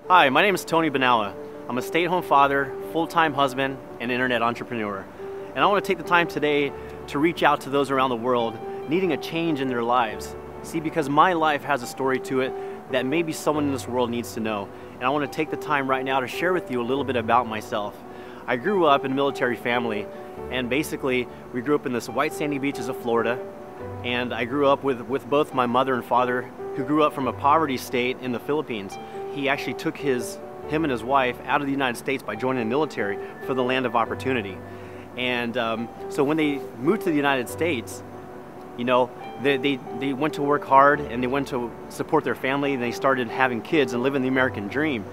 Hi, my name is Tony Banawa. I'm a stay-at-home father, full-time husband, and internet entrepreneur. And I want to take the time today to reach out to those around the world needing a change in their lives. See, because my life has a story to it that maybe someone in this world needs to know. And I want to take the time right now to share with you a little bit about myself. I grew up in a military family, and basically we grew up in this white sandy beaches of Florida. And I grew up with both my mother and father, who grew up from a poverty state in the Philippines. He actually took him and his wife out of the United States by joining the military for the land of opportunity. And so when they moved to the United States, you know, they went to work hard and they went to support their family, and they started having kids and living the American dream.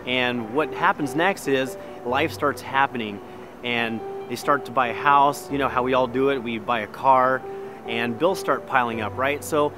And what happens next is life starts happening, and they start to buy a house. You know how we all do it, we buy a car, and bills start piling up, right? So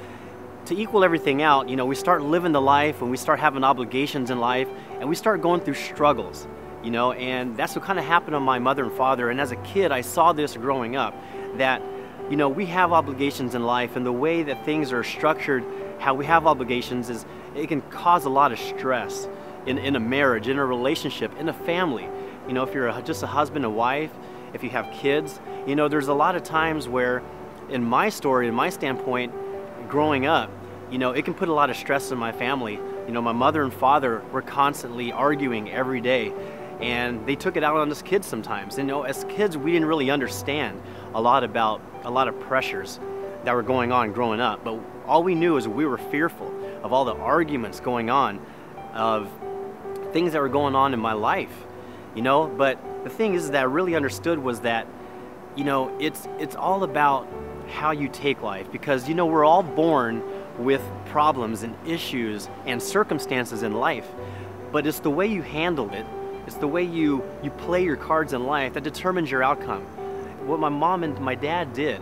to equal everything out, you know, we start living the life and we start having obligations in life, and we start going through struggles, you know, and that's what kind of happened to my mother and father. And as a kid, I saw this growing up, that, you know, we have obligations in life, and the way that things are structured, how we have obligations, is it can cause a lot of stress in a marriage, in a relationship, in a family. You know, if you're just a husband and wife, if you have kids, you know, there's a lot of times where, in my story, in my standpoint, growing up, you know, it can put a lot of stress in my family. You know, my mother and father were constantly arguing every day, and they took it out on us kids sometimes. And, you know, as kids, we didn't really understand a lot of pressures that were going on growing up. But all we knew is we were fearful of all the arguments going on, of things that were going on in my life, you know. But the thing is that I really understood was that, you know, it's all about how you take life, because, you know, we're all born with problems and issues and circumstances in life, but it's the way you handle it, it's the way you play your cards in life that determines your outcome. What my mom and my dad did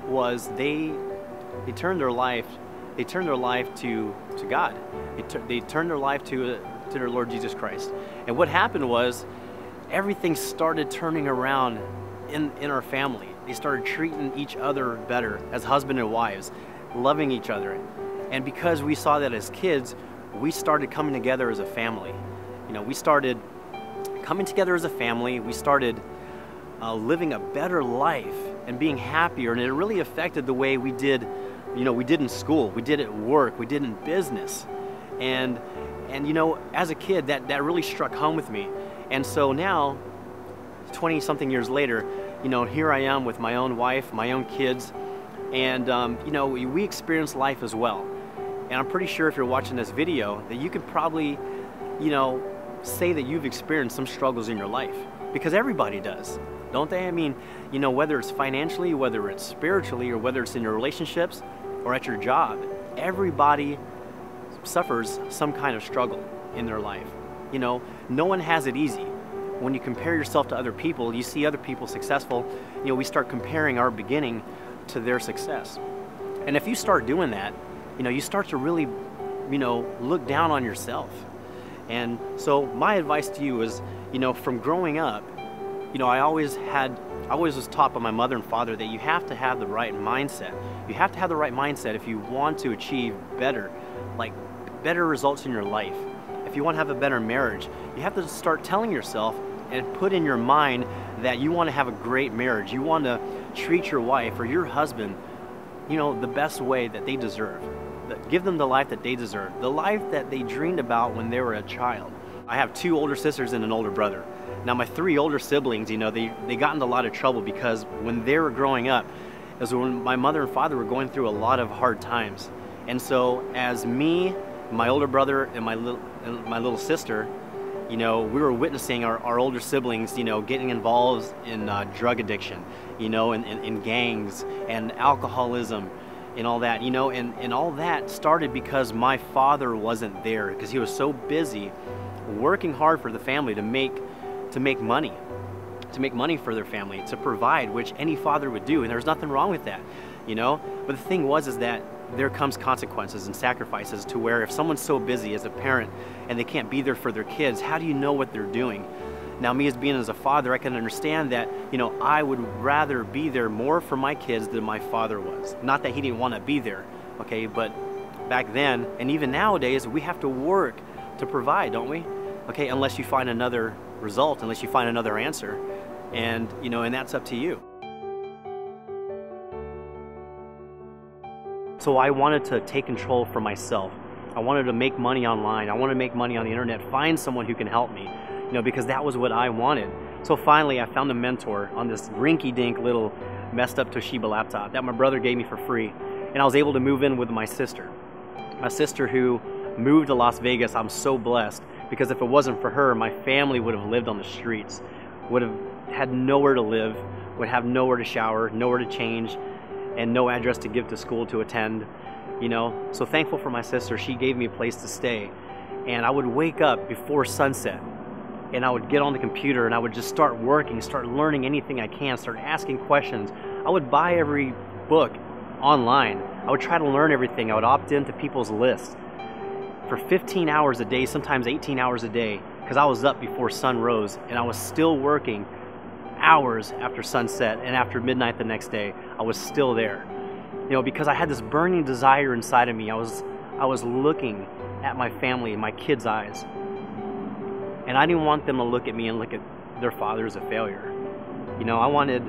was they turned their life to God. They turned their life to their Lord Jesus Christ. And what happened was everything started turning around in our family. They started treating each other better as husband and wives, loving each other. And because we saw that as kids, we started coming together as a family. You know, we started coming together as a family. We started living a better life and being happier. And it really affected the way we did, you know, we did in school, we did at work, we did in business. And you know, as a kid, that really struck home with me. And so now, 20-something years later, you know, here I am with my own wife, my own kids, and you know, we experience life as well. And I'm pretty sure if you're watching this video that you could probably, you know, say that you've experienced some struggles in your life, because everybody does, don't they? I mean, you know, whether it's financially, whether it's spiritually, or whether it's in your relationships or at your job, everybody suffers some kind of struggle in their life. You know, no one has it easy. When you compare yourself to other people, you see other people successful, you know, we start comparing our beginning to their success. And if you start doing that, you know, you start to really, you know, look down on yourself. And so my advice to you is, you know, from growing up, you know, I always was taught by my mother and father that you have to have the right mindset. You have to have the right mindset if you want to achieve better results in your life. If you want to have a better marriage, you have to start telling yourself and put in your mind that you want to have a great marriage. You want to treat your wife or your husband, you know, the best way that they deserve. Give them the life that they deserve, the life that they dreamed about when they were a child. I have 2 older sisters and an older brother. Now my 3 older siblings, you know, they got into a lot of trouble because when they were growing up, it was when my mother and father were going through a lot of hard times. And so as me, my older brother, and my little sister, you know, we were witnessing our older siblings, you know, getting involved in drug addiction, you know, in gangs and alcoholism and all that, you know, and all that started because my father wasn't there, because he was so busy working hard for the family to make money for their family, to provide, which any father would do, and there's nothing wrong with that, you know. But the thing is that there comes consequences and sacrifices, to where if someone's so busy as a parent and they can't be there for their kids, how do you know what they're doing? Now, me as a father, I can understand that, you know, I would rather be there more for my kids than my father was. Not that he didn't want to be there, okay, but back then, and even nowadays, we have to work to provide, don't we? Okay, unless you find another result, unless you find another answer, and and that's up to you. So I wanted to take control for myself. I wanted to make money online. I wanted to make money on the internet, find someone who can help me, because that was what I wanted. So finally, I found a mentor on this rinky-dink little messed up Toshiba laptop that my brother gave me for free. And I was able to move in with my sister. My sister who moved to Las Vegas. I'm so blessed, because if it wasn't for her, my family would have lived on the streets, would have had nowhere to live, would have nowhere to shower, nowhere to change, and no address to give to school to attend. So thankful for my sister. She gave me a place to stay, and I would wake up before sunset, and I would get on the computer and I would just start working, start learning anything I can, start asking questions. I would buy every book online. I would try to learn everything. I would opt into people's lists for 15 hours a day, sometimes 18 hours a day, because I was up before sun rose, and I was still working hours after sunset, and after midnight the next day, I was still there. Because I had this burning desire inside of me. I was looking at my family, my kids' eyes, and I didn't want them to look at me and look at their father as a failure. I wanted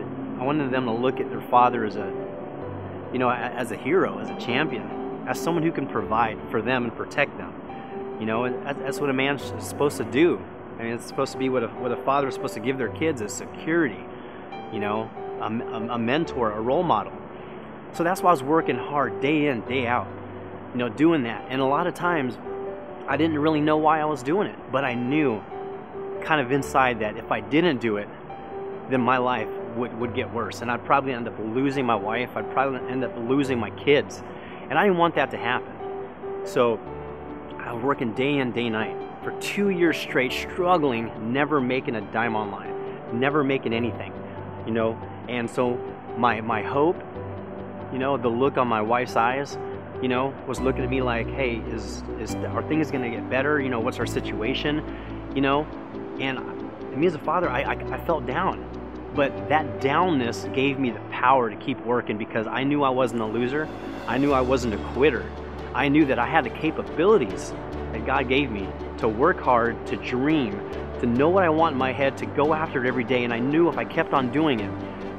them to look at their father as as a hero, as a champion, as someone who can provide for them and protect them. That's what a man's supposed to do. I mean, it's supposed to be what a father is supposed to give their kids, is security, a mentor, a role model. So that's why I was working hard, day in, day out, doing that. And a lot of times, I didn't really know why I was doing it, but I knew kind of inside that if I didn't do it, then my life would get worse, and I'd probably end up losing my wife. I'd probably end up losing my kids, and I didn't want that to happen. So I was working day in, day night for 2 years straight, struggling, never making a dime online, never making anything, And so my hope, the look on my wife's eyes, was looking at me like, hey, are things gonna get better? What's our situation? And me as a father, I felt down. But that downness gave me the power to keep working, because I knew I wasn't a loser. I knew I wasn't a quitter. I knew that I had the capabilities that God gave me to work hard, to dream, to know what I want in my head, to go after it every day. And I knew if I kept on doing it,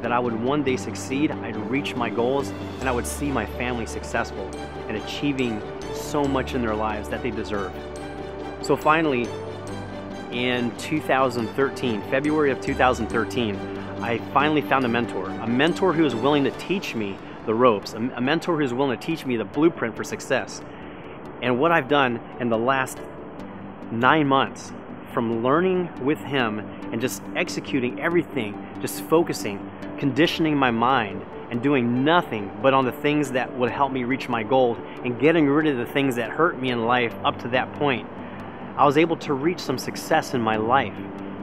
that I would one day succeed, I'd reach my goals, and I would see my family successful and achieving so much in their lives that they deserve. So finally, in 2013, February of 2013, I finally found a mentor who was willing to teach me the ropes, a mentor who's willing to teach me the blueprint for success. And what I've done in the last 9 months, from learning with him and just executing everything, just focusing, conditioning my mind, and doing nothing but on the things that would help me reach my goal, and getting rid of the things that hurt me in life up to that point, I was able to reach some success in my life,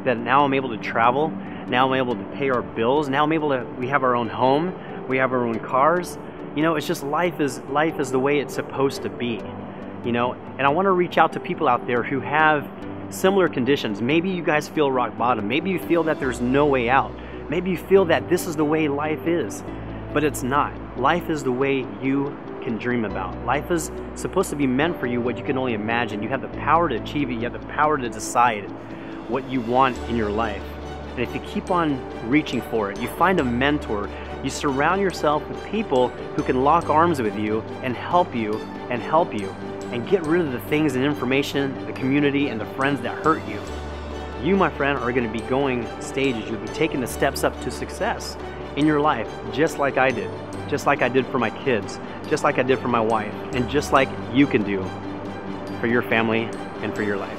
that now I'm able to travel, now I'm able to pay our bills, now we have our own home, we have our own cars. It's just life is the way it's supposed to be, And I want to reach out to people out there who have similar conditions. Maybe you guys feel rock bottom. Maybe you feel that there's no way out. Maybe you feel that this is the way life is, but it's not. Life is the way you can dream about. Life is supposed to be meant for you what you can only imagine. You have the power to achieve it. You have the power to decide what you want in your life. And if you keep on reaching for it, you find a mentor, you surround yourself with people who can lock arms with you and help you and get rid of the things and information, the community, and the friends that hurt you. You, my friend, are going to be going stages. You'll be taking the steps up to success in your life, just like I did. Just like I did for my kids, just like I did for my wife, and just like you can do for your family and for your life.